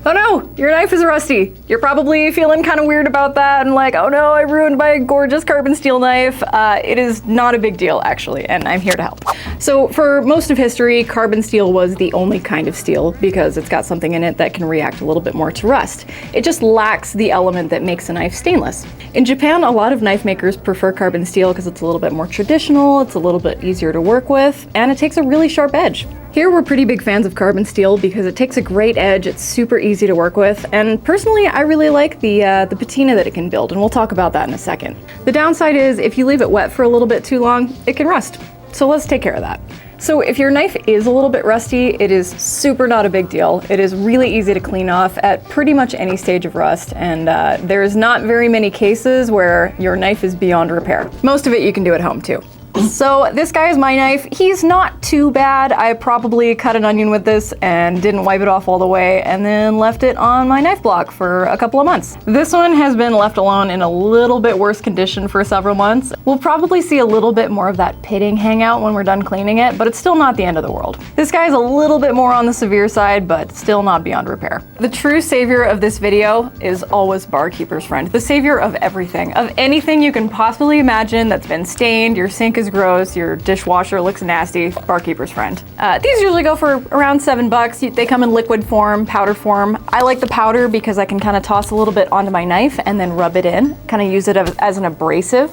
Oh no, your knife is rusty. You're probably feeling kind of weird about that and like, oh no, I ruined my gorgeous carbon steel knife. It is not a big deal actually, and I'm here to help. So for most of history, carbon steel was the only kind of steel because it's got something in it that can react a little bit more to rust. It just lacks the element that makes a knife stainless. In Japan, a lot of knife makers prefer carbon steel because it's a little bit more traditional, it's a little bit easier to work with, and it takes a really sharp edge. Here we're pretty big fans of carbon steel because it takes a great edge, it's super easy to work with, and personally I really like the patina that it can build, and we'll talk about that in a second. The downside is if you leave it wet for a little bit too long, it can rust. So let's take care of that. So if your knife is a little bit rusty, it is super not a big deal. It is really easy to clean off at pretty much any stage of rust, and there's not very many cases where your knife is beyond repair. Most of it you can do at home too. So this guy is my knife. He's not too bad. I probably cut an onion with this and didn't wipe it off all the way and then left it on my knife block for a couple of months. This one has been left alone in a little bit worse condition for several months. We'll probably see a little bit more of that pitting hang out when we're done cleaning it, but it's still not the end of the world. This guy is a little bit more on the severe side, but still not beyond repair. The true savior of this video is always Barkeeper's friend. The savior of everything, of anything you can possibly imagine that's been stained, your sink is gross, your dishwasher looks nasty, Barkeeper's friend. These usually go for around $7. They come in liquid form, powder form. I like the powder because I can kind of toss a little bit onto my knife and then rub it in, kind of use it as an abrasive,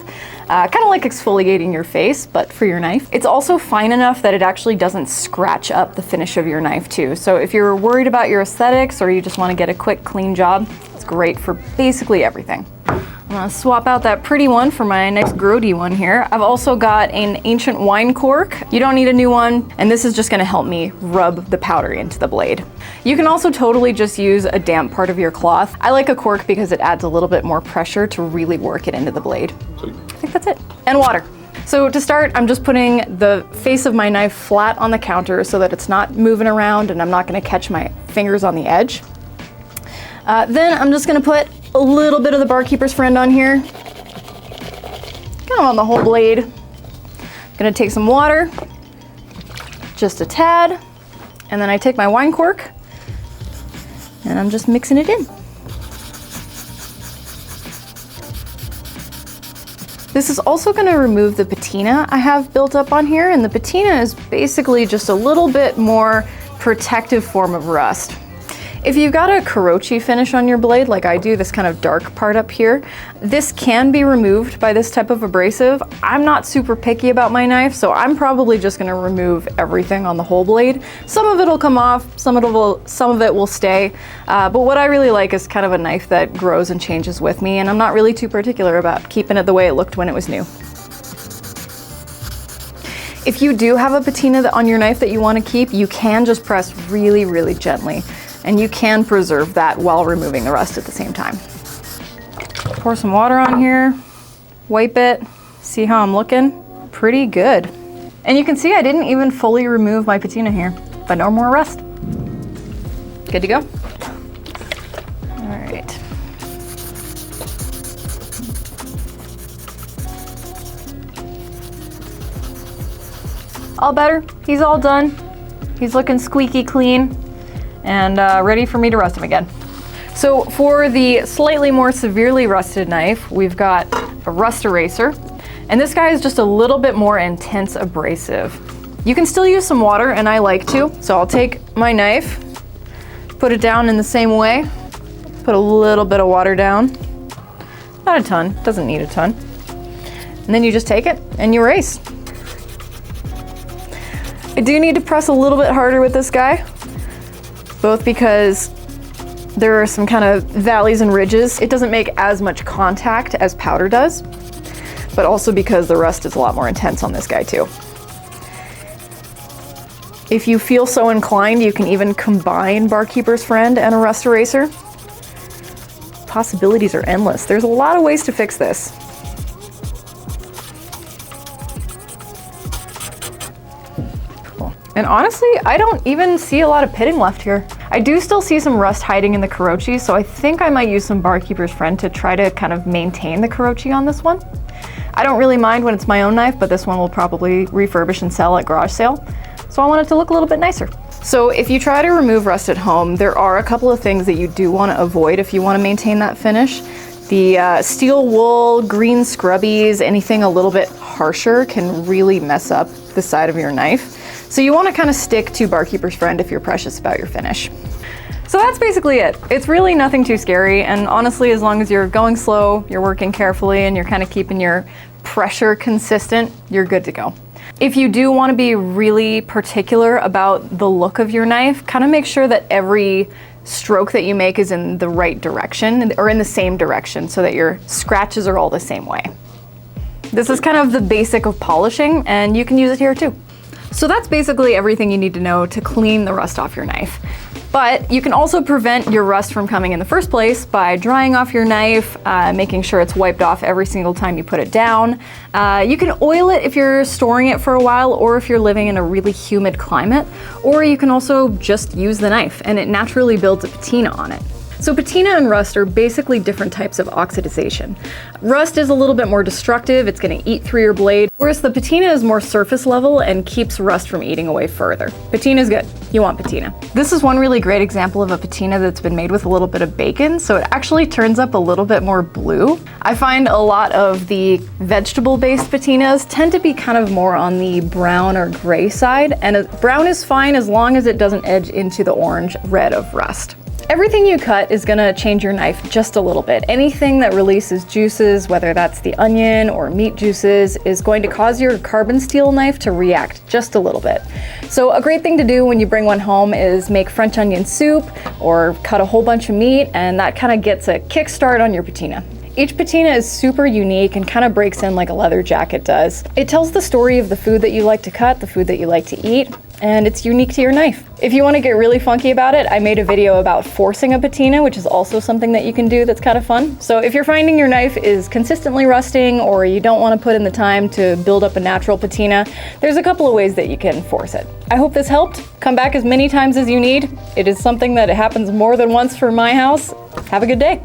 kind of like exfoliating your face, but for your knife. It's also fine enough that it actually doesn't scratch up the finish of your knife too. So if you're worried about your aesthetics or you just want to get a quick, clean job, it's great for basically everything. I'm gonna swap out that pretty one for my next grody one here. I've also got an ancient wine cork. You don't need a new one, and this is just gonna help me rub the powder into the blade. You can also totally just use a damp part of your cloth. I like a cork because it adds a little bit more pressure to really work it into the blade. I think that's it. And water. So to start, I'm just putting the face of my knife flat on the counter so that it's not moving around and I'm not gonna catch my fingers on the edge. Then I'm just gonna put a little bit of the Barkeeper's friend on here, kind of on the whole blade. Gonna take some water, just a tad, and then I take my wine cork and I'm just mixing it in. This is also gonna remove the patina I have built up on here, and the patina is basically just a little bit more protective form of rust. If you've got a Karochi finish on your blade, like I do, this kind of dark part up here, this can be removed by this type of abrasive. I'm not super picky about my knife, so I'm probably just gonna remove everything on the whole blade. Some of it'll come off, some of it will stay, but what I really like is kind of a knife that grows and changes with me, and I'm not really too particular about keeping it the way it looked when it was new. If you do have a patina on your knife that you want to keep, you can just press really, really gently. And you can preserve that while removing the rust at the same time. Pour some water on here, wipe it, see how I'm looking? Pretty good. And you can see I didn't even fully remove my patina here, but no more rust. Good to go? All right. All better, he's all done. He's looking squeaky clean and ready for me to rust him again. So for the slightly more severely rusted knife, we've got a rust eraser, and this guy is just a little bit more intense abrasive. You can still use some water, and I like to, so I'll take my knife, put it down in the same way, put a little bit of water down, not a ton, doesn't need a ton, and then you just take it and you erase. I do need to press a little bit harder with this guy, both because there are some kind of valleys and ridges. It doesn't make as much contact as powder does, but also because the rust is a lot more intense on this guy too. If you feel so inclined, you can even combine Barkeeper's friend and a rust eraser. Possibilities are endless. There's a lot of ways to fix this. And honestly, I don't even see a lot of pitting left here. I do still see some rust hiding in the Karochi, so I think I might use some Barkeeper's friend to try to kind of maintain the Karochi on this one. I don't really mind when it's my own knife, but this one will probably refurbish and sell at garage sale, so I want it to look a little bit nicer. So if you try to remove rust at home, there are a couple of things that you do want to avoid if you want to maintain that finish. The steel wool, green scrubbies, anything a little bit harsher can really mess up the side of your knife. So you want to kind of stick to Barkeeper's Friend if you're precious about your finish. So that's basically it. It's really nothing too scary, and honestly, as long as you're going slow, you're working carefully, and you're kind of keeping your pressure consistent, you're good to go. If you do want to be really particular about the look of your knife, kind of make sure that every stroke that you make is in the right direction, or in the same direction, so that your scratches are all the same way. This is kind of the basic of polishing, and you can use it here too. So that's basically everything you need to know to clean the rust off your knife. But you can also prevent your rust from coming in the first place by drying off your knife, making sure it's wiped off every single time you put it down. You can oil it if you're storing it for a while, or if you're living in a really humid climate, or you can also just use the knife and it naturally builds a patina on it. So patina and rust are basically different types of oxidization. Rust is a little bit more destructive, it's going to eat through your blade, whereas the patina is more surface level and keeps rust from eating away further. Patina is good. You want patina. This is one really great example of a patina that's been made with a little bit of bacon, so it actually turns up a little bit more blue. I find a lot of the vegetable-based patinas tend to be kind of more on the brown or gray side, and brown is fine as long as it doesn't edge into the orange red of rust. Everything you cut is going to change your knife just a little bit. Anything that releases juices, whether that's the onion or meat juices, is going to cause your carbon steel knife to react just a little bit. So a great thing to do when you bring one home is make French onion soup or cut a whole bunch of meat, and that kind of gets a kickstart on your patina. Each patina is super unique and kind of breaks in like a leather jacket does. It tells the story of the food that you like to cut, the food that you like to eat, and it's unique to your knife. If you want to get really funky about it, I made a video about forcing a patina, which is also something that you can do that's kind of fun. So if you're finding your knife is consistently rusting, or you don't want to put in the time to build up a natural patina, there's a couple of ways that you can force it. I hope this helped. Come back as many times as you need. It is something that happens more than once for my house. Have a good day.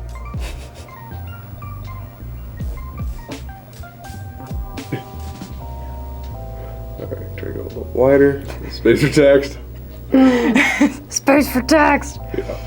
Alright, try to go a little wider. Space for text. Space for text. Yeah.